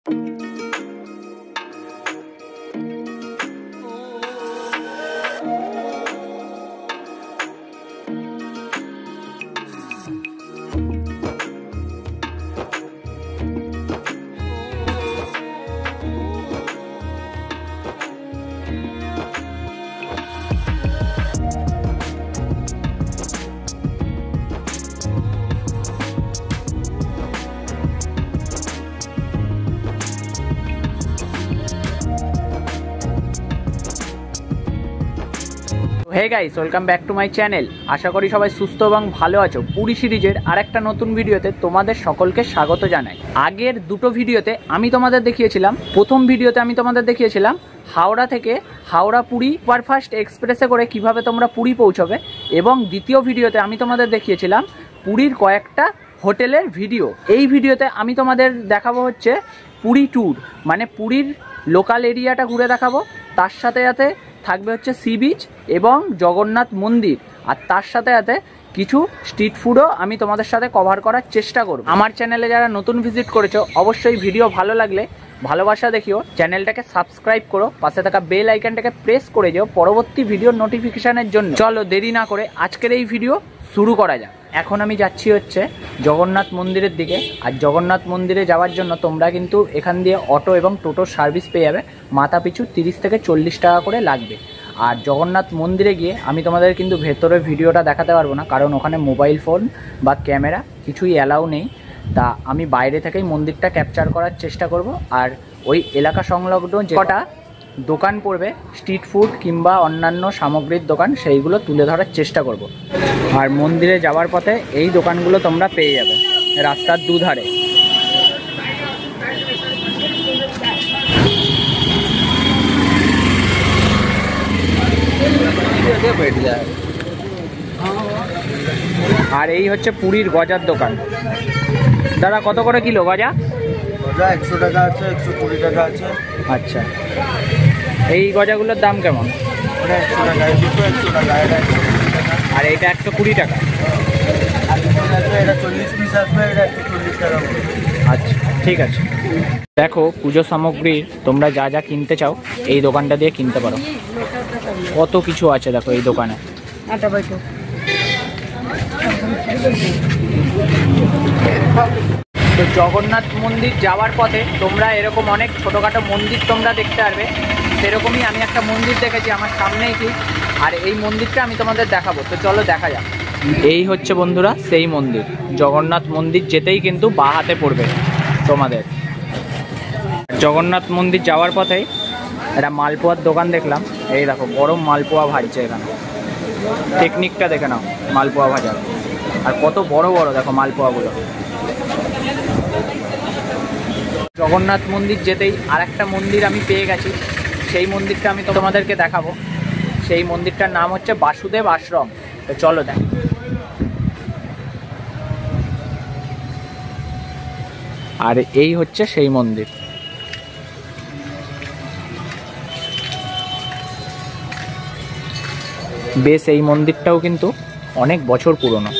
Hey guys, welcome back to my channel. আশা করি সবাই সুস্থ এবং ভালো আছো। পুরী সিরিজের আরেকটা নতুন ভিডিওতে তোমাদের সকলকে স্বাগত জানাই। আগের দুটো ভিডিওতে আমি তোমাদের দেখিয়েছিলাম, প্রথম ভিডিওতে আমি তোমাদের দেখিয়েছিলাম হাওড়া থেকে হাওড়া পুরী সুপারফাস্ট এক্সপ্রেসে করে কিভাবে তোমরা পুরী পৌঁছবে, এবং দ্বিতীয় ভিডিওতে আমি তোমাদের দেখিয়েছিলাম পুরীর কয়েকটা হোটেলের ভিডিও। এই ভিডিওতে আমি তোমাদের দেখাবো হচ্ছে পুরী ট্যুর, মানে পুরীর লোকাল এরিয়াটা ঘুরে দেখাবো। তার সাথে সাথে থাকবে হচ্ছে সি বিচ এবং জগন্নাথ মন্দির, আর তার সাথে সাথে কিছু স্ট্রিট ফুডও আমি তোমাদের সাথে কভার করার চেষ্টা করব। আমার চ্যানেলে যারা নতুন ভিজিট করেছো, অবশ্যই ভিডিও ভালো লাগলে ভালোবাসা দেখিও, চ্যানেলটাকে সাবস্ক্রাইব করো, পাশে থাকা বেল আইকনটাকে প্রেস করে যাও পরবর্তী ভিডিওর নোটিফিকেশানের জন্য। চলো দেরি না করে আজকের এই ভিডিও শুরু করা যাক। এখন আমি যাচ্ছি হচ্ছে জগন্নাথ মন্দিরের দিকে, আর জগন্নাথ মন্দিরে যাওয়ার জন্য তোমরা কিন্তু এখান দিয়ে অটো এবং টোটোর সার্ভিস পেয়ে যাবে। মাথা পিছু 30 থেকে 40 টাকা করে লাগবে। আর জগন্নাথ মন্দিরে গিয়ে আমি তোমাদের কিন্তু ভেতরের ভিডিওটা দেখাতে পারবো না, কারণ ওখানে মোবাইল ফোন বা ক্যামেরা কিছুই অ্যালাউ নেই। তা আমি বাইরে থেকেই মন্দিরটা ক্যাপচার করার চেষ্টা করব, আর ওই এলাকা সংলগ্ন যে কটা দোকান পড়বে স্ট্রিট ফুড কিংবা অন্যান্য সামগ্রীর দোকান, সেইগুলো তুলে ধরার চেষ্টা করব। আর মন্দিরে যাওয়ার পথে এই দোকানগুলো তোমরা পেয়ে যাবে রাস্তার দুধারে। আর এই হচ্ছে পুরীর গজার দোকান। দাদা কত করে কিলো গজা? গজা 100 টাকা আছে, 120 টাকা আছে। আচ্ছা, এই গজাগুলোর দাম কেমন? 100 টাকা, 100 টাকা। আর এইটা 120 টাকা। এটা 40 পিস আসবে, এটা 140 টাকা। আচ্ছা ঠিক আছে। দেখো পুজো সামগ্রীর তোমরা যা যা কিনতে চাও এই দোকানটা দিয়ে কিনতে পারো। কত কিছু আছে দেখো এই দোকানে। তো জগন্নাথ মন্দির যাওয়ার পথে তোমরা এরকম অনেক ছোটোখাটো মন্দির তোমরা দেখতে পারবে। সেরকমই আমি একটা মন্দির দেখেছি আমার সামনেই ঠিক, আর এই মন্দিরটা আমি তোমাদের দেখাবো। তো চলো দেখা যাক। এই হচ্ছে বন্ধুরা সেই মন্দির। জগন্নাথ মন্দির যেতেই কিন্তু বাঁ হাতে পড়বে তোমাদের। জগন্নাথ মন্দির যাওয়ার পথেই একটা মালপোয়ার দোকান দেখলাম। এই দেখো গরম মালপোয়া ভাজছে এখানে, টেকনিকটা দেখে নাও মালপোয়া ভাজার। আর কত বড় বড় দেখো মালপোয়াগুলো। জগন্নাথ মন্দির যেতেই আর একটা মন্দির আমি পেয়ে গেছি, সেই মন্দিরটা আমি তোমাদেরকে দেখাবো। সেই মন্দিরটার নাম হচ্ছে বাসুদেব আশ্রম। তো চলো দেখ। আর এই হচ্ছে সেই মন্দির। বেশ এই মন্দিরটাও কিন্তু অনেক বছর পুরনো।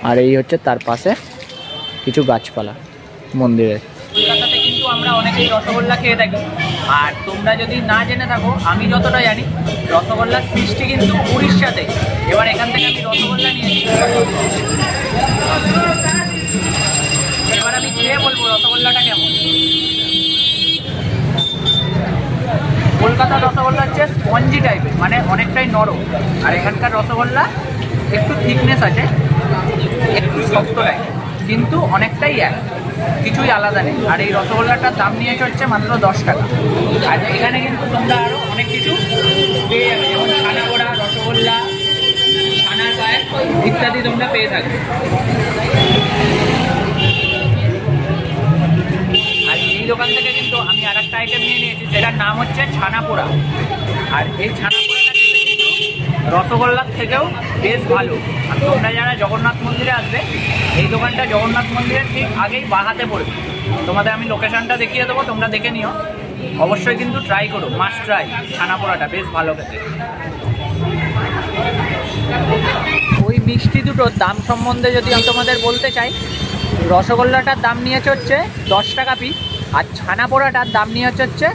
আর এই হচ্ছে তার পাশে কিছু গাছপালা মন্দিরের। কলকাতাতে কিন্তু আমরা অনেকেই রসগোল্লা খেয়ে থাকি, আর তোমরা যদি না জেনে থাকো, আমি যতটা জানি রসগোল্লার সৃষ্টি কিন্তু উড়িষ্যাতে। এবার এখান থেকে আমি রসগোল্লা নিয়েছি, এবার আমি খেয়ে বলবো রসগোল্লাটা কেমন। কলকাতার রসগোল্লা হচ্ছে স্পঞ্জি টাইপের, মানে অনেকটাই নরম। আর এখানকার রসগোল্লা একটু থিকনেস আছে, একটু শক্ত টাইপের, কিন্তু অনেকটাই এক, কিছুই আলাদা নেই। আর এই রসগোল্লাটার দাম নিয়েছে হচ্ছে মাত্র 10 টাকা। আর এখানে কিন্তু তোমরা আরও অনেক কিছু পেয়ে যাবে, যেমন ছানা পোড়া, রসগোল্লা, ছানার পায়েস ইত্যাদি তোমরা পেয়ে থাকবে। আর এই দোকান থেকে কিন্তু আমি আর একটা আইটেম নিয়ে নিয়েছি, সেটার নাম হচ্ছে ছানা পোড়া। আর এই ছানা পোড়াটা খেতে কিন্তু রসগোল্লার থেকেও বেশ ভালো। আর তোমরা যারা জগন্নাথ মন্দিরে আসবে, এই দোকানটা জগন্নাথ মন্দিরের ঠিক আগেই বাঁ হাতে পড়বে। তোমাদের আমি লোকেশনটা দেখিয়ে দেবো, তোমরা দেখে নিও। অবশ্যই কিন্তু ট্রাই করো, মাস্ট ট্রাই। ছানা পোড়াটা বেশ ভালো খেতে। ওই মিষ্টি দুটোর দাম সম্বন্ধে যদি আমি তোমাদের বলতে চাই, রসগোল্লাটার দাম নিয়েছে হচ্ছে 10 টাকা পিস, আর ছানা পোড়াটার দাম নিয়েছে হচ্ছে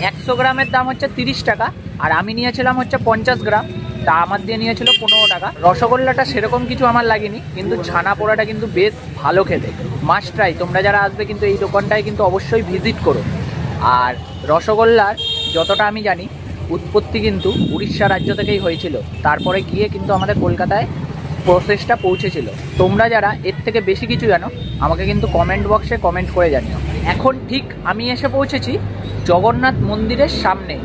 100 গ্রামের দাম হচ্ছে 30 টাকা, আর আমি নিয়েছিলাম হচ্ছে 50 গ্রাম, তা আমার দিয়ে নিয়েছিল 15 টাকা। রসগোল্লাটা সেরকম কিছু আমার লাগেনি, কিন্তু ছানা পোড়াটা কিন্তু বেশ ভালো খেতে, মাস্ট ট্রাই। তোমরা যারা আসবে কিন্তু এই দোকানটায় কিন্তু অবশ্যই ভিজিট করো। আর রসগোল্লার যতটা আমি জানি উৎপত্তি কিন্তু উড়িষ্যা রাজ্য থেকেই হয়েছিল, তারপরে গিয়ে কিন্তু আমাদের কলকাতায় প্রসেসটা পৌঁছেছিল। তোমরা যারা এর থেকে বেশি কিছু জানো আমাকে কিন্তু কমেন্ট বক্সে কমেন্ট করে জানিও। এখন ঠিক আমি এসে পৌঁছেছি জগন্নাথ মন্দিরের সামনে।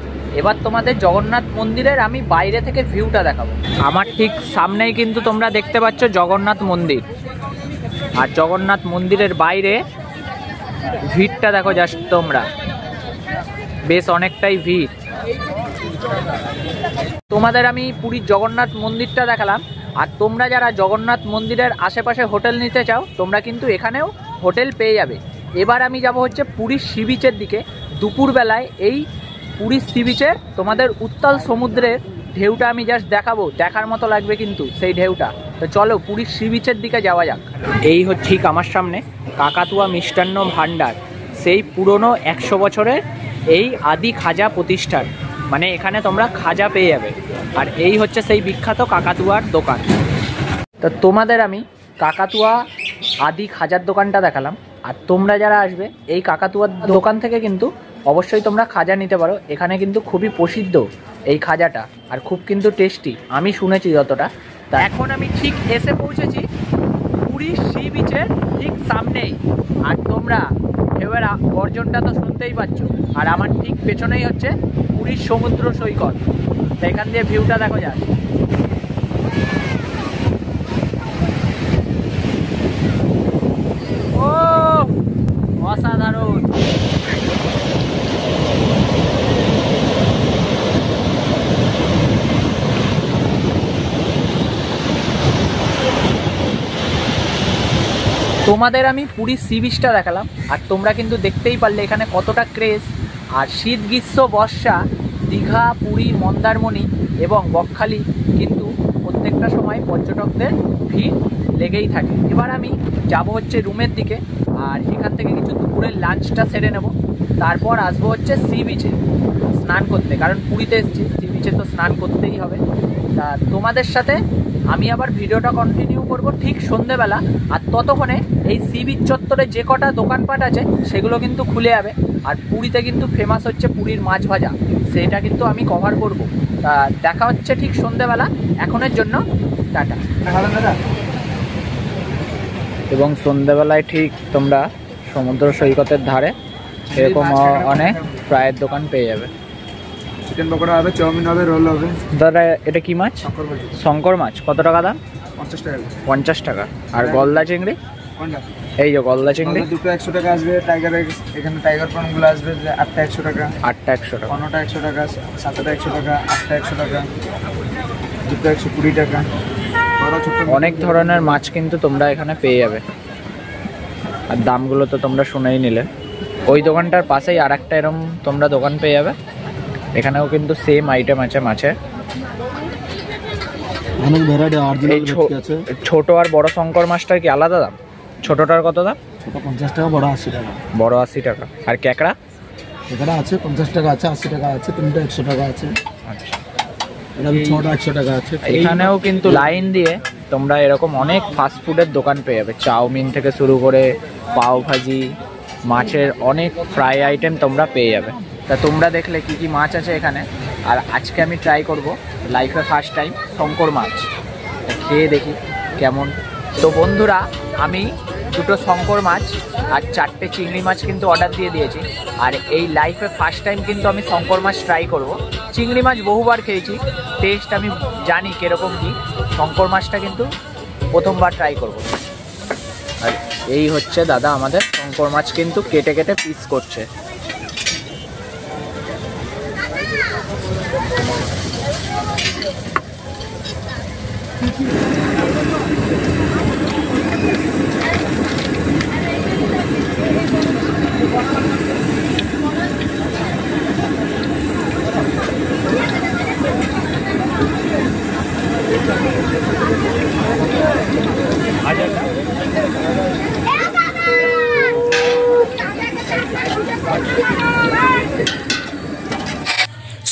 এবার তোমাদের জগন্নাথ মন্দিরের আমি বাইরে থেকে ভিউটা দেখাবো। আমার ঠিক সামনেই কিন্তু তোমরা দেখতে পাচ্ছ জগন্নাথ মন্দির, আর জগন্নাথ মন্দিরের বাইরে ভিড়টা দেখো জাস্ট তোমরা, বেশ অনেকটাই ভিড়। তোমাদের আমি পুরীর জগন্নাথ মন্দিরটা দেখালাম, আর তোমরা যারা জগন্নাথ মন্দিরের আশেপাশে হোটেল নিতে চাও তোমরা কিন্তু এখানেও হোটেল পেয়ে যাবে। এবার আমি যাব হচ্ছে পুরীর সি বিচের দিকে। দুপুরবেলায় এই পুরীর সি বিচের তোমাদের উত্তাল সমুদ্রের ঢেউটা আমি জাস্ট দেখাবো, দেখার মতো লাগবে কিন্তু সেই ঢেউটা। তো চলো পুরীর সি বিচের দিকে যাওয়া যাক। এই হচ্ছে ঠিক আমার সামনে কাকাতুয়া মিষ্টান্ন ভাণ্ডার, সেই পুরনো 100 বছরের এই আদি খাজা প্রতিষ্ঠান, মানে এখানে তোমরা খাজা পেয়ে যাবে। আর এই হচ্ছে সেই বিখ্যাত কাকাতুয়ার দোকান। তো তোমাদের আমি কাকাতুয়া আদি খাজার দোকানটা দেখালাম, আর তোমরা যারা আসবে এই কাকাতুয়ার দোকান থেকে কিন্তু অবশ্যই তোমরা খাজা নিতে পারো। এখানে কিন্তু খুবই প্রসিদ্ধ এই খাজাটা, আর খুব কিন্তু টেস্টি, আমি শুনেছি যতটা। তা এখন আমি ঠিক এসে পৌঁছেছি পুরীর সি বিচের ঠিক সামনেই, আর তোমরা ঢেউয়ের গর্জনটা তো শুনতেই পাচ্ছ। আর আমার ঠিক পেছনেই হচ্ছে পুরীর সমুদ্র সৈকত, তো এখান দিয়ে ভিউটা দেখো যায়। ও অসাধারণ। তোমাদের আমি পুরীর সি বিচটা দেখালাম, আর তোমরা কিন্তু দেখতেই পারলে এখানে কতটা ক্রেজ। আর শীত গ্রীষ্ম বর্ষা দীঘা, পুরী, মন্দারমণি এবং বকখালি কিন্তু প্রত্যেকটা সময় পর্যটকদের ভিড় লেগেই থাকে। এবার আমি যাব হচ্ছে রুমের দিকে, আর এখান থেকে কিছু দুপুরের লাঞ্চটা সেরে নেব, তারপর আসবো হচ্ছে সি বিচে স্নান করতে, কারণ পুরীতে এসেছি সি বিচে তো স্নান করতেই হবে। তা তোমাদের সাথে আমি আবার ভিডিওটা কন্টিনিউ করব ঠিক সন্ধেবেলা। আর ততক্ষণে এই সি বিচ চত্বরে যে কটা দোকানপাট আছে সেগুলো কিন্তু খুলে যাবে। আর পুরীতে কিন্তু ফেমাস হচ্ছে পুরীর মাছ ভাজা, সেটা কিন্তু আমি কভার করব। তা দেখা হচ্ছে ঠিক সন্ধেবেলা, এখনের জন্য টাটা। এবং সন্ধেবেলায় ঠিক তোমরা সমুদ্র সৈকতের ধারে এরকম অনেক ফ্রাইয়ের দোকান পেয়ে যাবে। চিকেন পকোড়া হবে, চাউমিন হবে, রোল হবে। দাদা এটা কি মাছ? শঙ্কর মাছ। কত টাকা দাম? 50 টাকা। 50 টাকা। আর গলদা চিংড়ি? এই যে গলদা চিংড়ি দুটো 100 টাকা আসবে। টাইগার এখানে টাইগার প্রনগুলো আসবে 8টা 100 টাকা। 8টা 100 টাকা। 15টা 100 টাকা, 7টা 100 টাকা, 8টা 100 টাকা, দুটো 120 টাকা। অনেক ধরনের মাছ কিন্তু তোমরা এখানে পেয়ে যাবে, আর দামগুলো তো তোমরা শুনেই নিলে। ওই দোকানটার পাশেই আর একটা এরকম তোমরা দোকান পেয়ে যাবে, এখানেও কিন্তু সেম আইটেম আছে মাছের। অনেক ভ্যারাইটি অরিজিনাল আছে। ছোট আর বড় শঙ্কর মাছটার কি আলাদা দাম? ছোটটার কত দাম? ছোট 50 টাকা, বড় 80 টাকা। বড় 80 টাকা। আর ক্যাকড়া? ক্যাকড়া আছে 50 টাকা আছে, 80 টাকা আছে, তিনটা 100 টাকা আছে। আচ্ছা, এটা 6টা 100 টাকা আছে। এখানেও কিন্তু লাইন দিয়ে তোমরা এরকম অনেক ফাস্ট ফুডের দোকান পেয়ে যাবে, চাউমিন থেকে শুরু করে পাও ভাজি, মাছের অনেক ফ্রাই আইটেম তোমরা পেয়ে যাবে। তা তোমরা দেখলে কি কি মাছ আছে এখানে। আর আজকে আমি ট্রাই করব লাইফে ফার্স্ট টাইম শঙ্কর মাছ, খেয়ে দেখি কেমন। তো বন্ধুরা আমি দুটো শঙ্কর মাছ আর 4টে চিংড়ি মাছ কিন্তু অর্ডার দিয়ে দিয়েছি। আর এই লাইফে ফার্স্ট টাইম কিন্তু আমি শঙ্কর মাছ ট্রাই করব। চিংড়ি মাছ বহুবার খেয়েছি, টেস্ট আমি জানি কীরকম কী, শঙ্কর মাছটা কিন্তু প্রথমবার ট্রাই করব। আর এই হচ্ছে দাদা আমাদের শঙ্কর মাছ কিন্তু কেটে কেটে পিস করছে।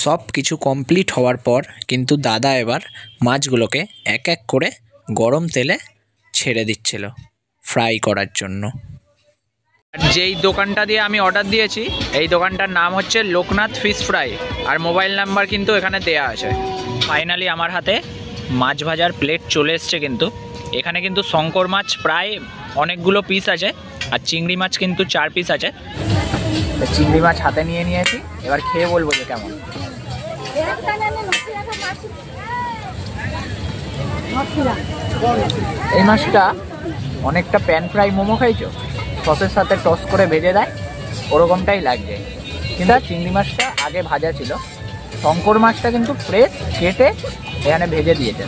সব কিছু কমপ্লিট হওয়ার পর কিন্তু দাদা এবার মাছগুলোকে এক এক করে গরম তেলে ছেড়ে দিচ্ছিল ফ্রাই করার জন্য। যেই দোকানটা দিয়ে আমি অর্ডার দিয়েছি এই দোকানটার নাম হচ্ছে লোকনাথ ফিশ ফ্রাই, আর মোবাইল নাম্বার কিন্তু এখানে দেয়া আছে। ফাইনালি আমার হাতে মাছ ভাজার প্লেট চলে এসছে। কিন্তু এখানে কিন্তু শঙ্কর মাছ প্রায় অনেকগুলো পিস আছে, আর চিংড়ি মাছ কিন্তু 4 পিস আছে। চিংড়ি মাছ হাতে নিয়ে নিয়েছি, এবার খেয়ে বলবো যে কেমন। এই মাছটা অনেকটা প্যান ফ্রাই মোমো খাইছো, সসের সাথে টস করে ভেজে দেয় ওরকমটাই লাগছে, কিন্তু চিংড়ি মাছটা আগে ভাজা ছিল। শঙ্কর মাছটা কিন্তু ফ্রেশ কেটে এখানে ভেজে দিয়েছে।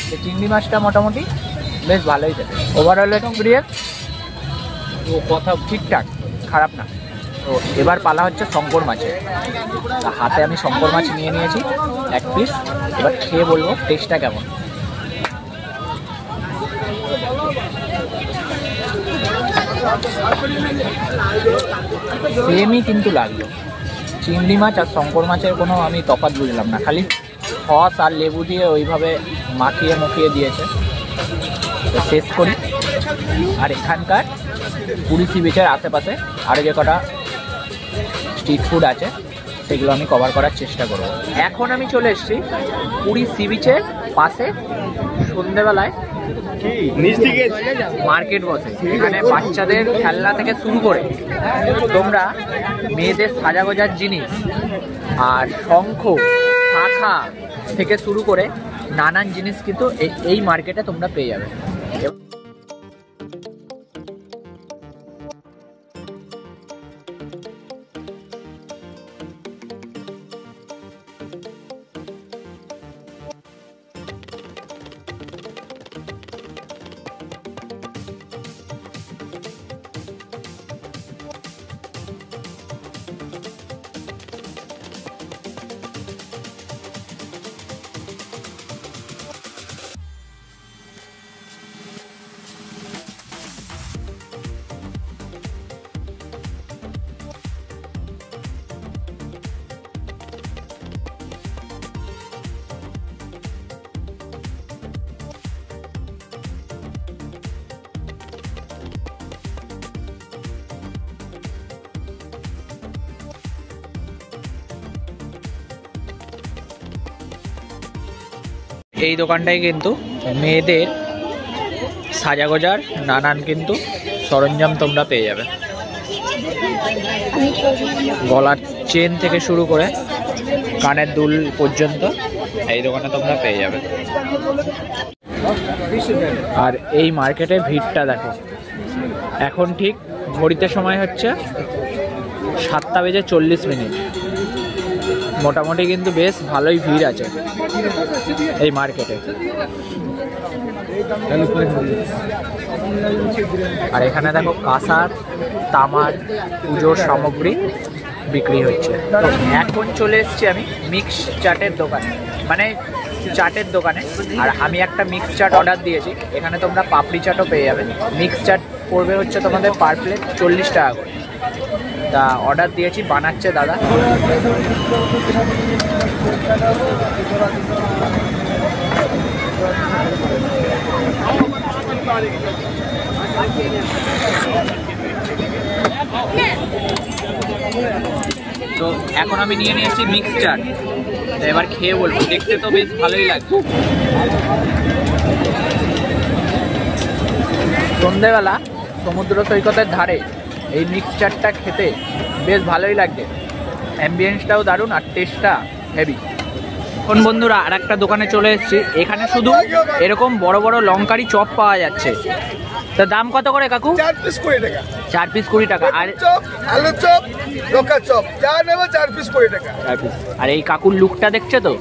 তো চিংড়ি মাছটা মোটামুটি বেশ ভালোই খেতে। ওভারঅল এক্সপিরিয়েন্স ও কথা ঠিকঠাক, খারাপ না। তো এবার পালা হচ্ছে শঙ্কর মাছের। হাতে আমি শঙ্কর মাছ নিয়ে নিয়েছি 1 পিস, এবার খেয়ে বলবো টেস্টটা কেমন। সেমই কিন্তু লাগলো, চিংড়ি মাছ আর শঙ্কর মাছের কোনো আমি তফাৎ বুঝলাম না, খালি সস আর লেবু দিয়ে ওইভাবে মাখিয়ে মুখিয়ে দিয়েছে। তো শেষ করি, আর এখানকার পুরী সি বিচের আশেপাশে আরও যে কটা স্ট্রিট ফুড আছে সেগুলো আমি কভার করার চেষ্টা করব। এখন আমি চলে এসেছি পুরী সি বিচের পাশে, সন্ধ্যেবেলায় মার্কেট বসে। এখানে বাচ্চাদের খেলনা থেকে শুরু করে তোমরা মেয়েদের সাজাগোজার জিনিস আর শঙ্খ শাখা থেকে শুরু করে নানান জিনিস কিন্তু এই মার্কেটে তোমরা পেয়ে যাবে। এই দোকানটায় কিন্তু মেয়েদের সাজাগোজার নানান কিন্তু সরঞ্জাম তোমরা পেয়ে যাবে, গলার চেন থেকে শুরু করে কানের দুল পর্যন্ত এই দোকানে তোমরা পেয়ে যাবে। আর এই মার্কেটে ভিড়টা দেখো, এখন ঠিক ঘড়িতে সময় হচ্ছে 7:40। মোটামুটি কিন্তু বেশ ভালোই ভিড় আছে এই মার্কেটে। আর এখানে দেখো কাঁসার তামার পুজোর সামগ্রী বিক্রি হচ্ছে। তো এখন চলে এসেছি আমি মিক্স চাটের দোকানে, মানে চাটের দোকানে। আর আমি একটা মিক্স চাট অর্ডার দিয়েছি, এখানে তোমরা পাপড়ি চাটও পেয়ে যাবে। মিক্স চাট পড়বে হচ্ছে তোমাদের পার প্লেট 40 টাকা করে। তা অর্ডার দিয়েছি, বানাচ্ছে দাদা। তো এখন আমি নিয়ে নিয়েছি মিক্স চাট, তো এবার খেয়ে বলবো। দেখতে তো বেশ ভালোই লাগছে। সন্ধ্যেবেলা সমুদ্র সৈকতের ধারে এই মিক্স চাটটা খেতে বেশ ভালোই লাগছে, অ্যাম্বিয়েন্সটাও দারুণ আর টেস্টটা হেভি। এখন বন্ধুরা আর একটা দোকানে চলে এসেছি, এখানে শুধু এরকম বড় বড় লঙ্কারি চপ পাওয়া যাচ্ছে। তা দাম কত করে কাকু? 4 পিস 20 টাকা। 4 পিস 20 টাকা। আর চপ, আলু চপ, লঙ্কা চপ যা নেবে 4 পিস 20 টাকা। আর এই কাকুর লুকটা দেখছে তো,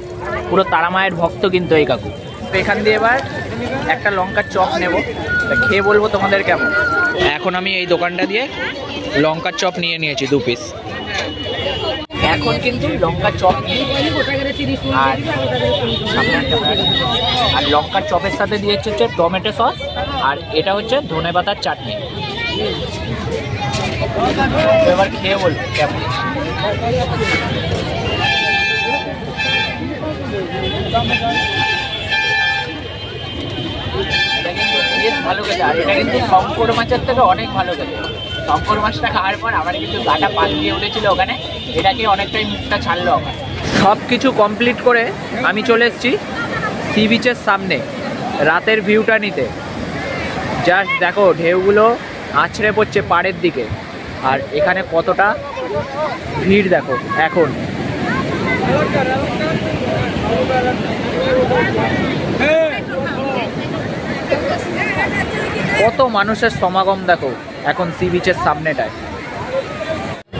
পুরো তারামায়ের ভক্ত কিন্তু এই কাকু। তো এখান দিয়ে এবার একটা লঙ্কার চপ নেব, তা খেয়ে বলবো তোমাদের কেমন। এখন আমি এই দোকানটা দিয়ে লঙ্কার চপ নিয়ে নিয়েছি 2 পিস। এখন কিন্তু লঙ্কার চপ নিয়ে আর আর লঙ্কার চপের সাথে দিয়েছে হচ্ছে টমেটো সস, আর এটা হচ্ছে ধনেপাতার চাটনি। এবার খেয়ে বলবো কেমন। বেশ ভালো খেতে, আর এটা কিন্তু শঙ্কর মাছের থেকে অনেক ভালো খেতে। শঙ্কর মাছটা খাওয়ার পর আমার কিন্তু গাটা পান দিয়ে উঠেছিল ওখানে, এটাকে অনেকটাই মুখটা ছাড়লো আমার। সব কিছু কমপ্লিট করে আমি চলে এসেছি সি বিচের সামনে রাতের ভিউটা নিতে। জাস্ট দেখো ঢেউগুলো আছড়ে পড়ছে পাড়ের দিকে, আর এখানে কতটা ভিড় দেখো এখন। কত মানুষের সমাগম দেখো এখন সি বিচের সামনেটায়।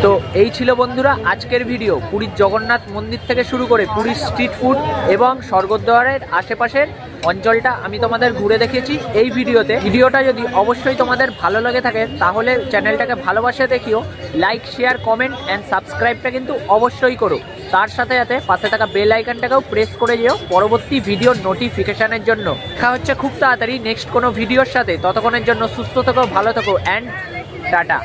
তো এই ছিল বন্ধুরা আজকের ভিডিও। পুরীর জগন্নাথ মন্দির থেকে শুরু করে পুরীর স্ট্রিট ফুড এবং স্বর্গদ্বারের আশেপাশের অঞ্চলটা আমি তোমাদের ঘুরে দেখিয়েছি এই ভিডিওতে। ভিডিওটা যদি অবশ্যই তোমাদের ভালো লাগে থাকে তাহলে চ্যানেলটাকে ভালোবাসে দেখিও, লাইক শেয়ার কমেন্ট অ্যান্ড সাবস্ক্রাইবটা কিন্তু অবশ্যই করো। তার সাথে সাথে পাশে থাকা বেল আইকনটাকেও প্রেস করে যেও পরবর্তী ভিডিওর নোটিফিকেশনের জন্য। দেখা হচ্ছে খুব তাড়াতাড়ি নেক্সট কোনো ভিডিওর সাথে। ততক্ষণের জন্য সুস্থ থেকো, ভালো থেকো অ্যান্ড টাটা।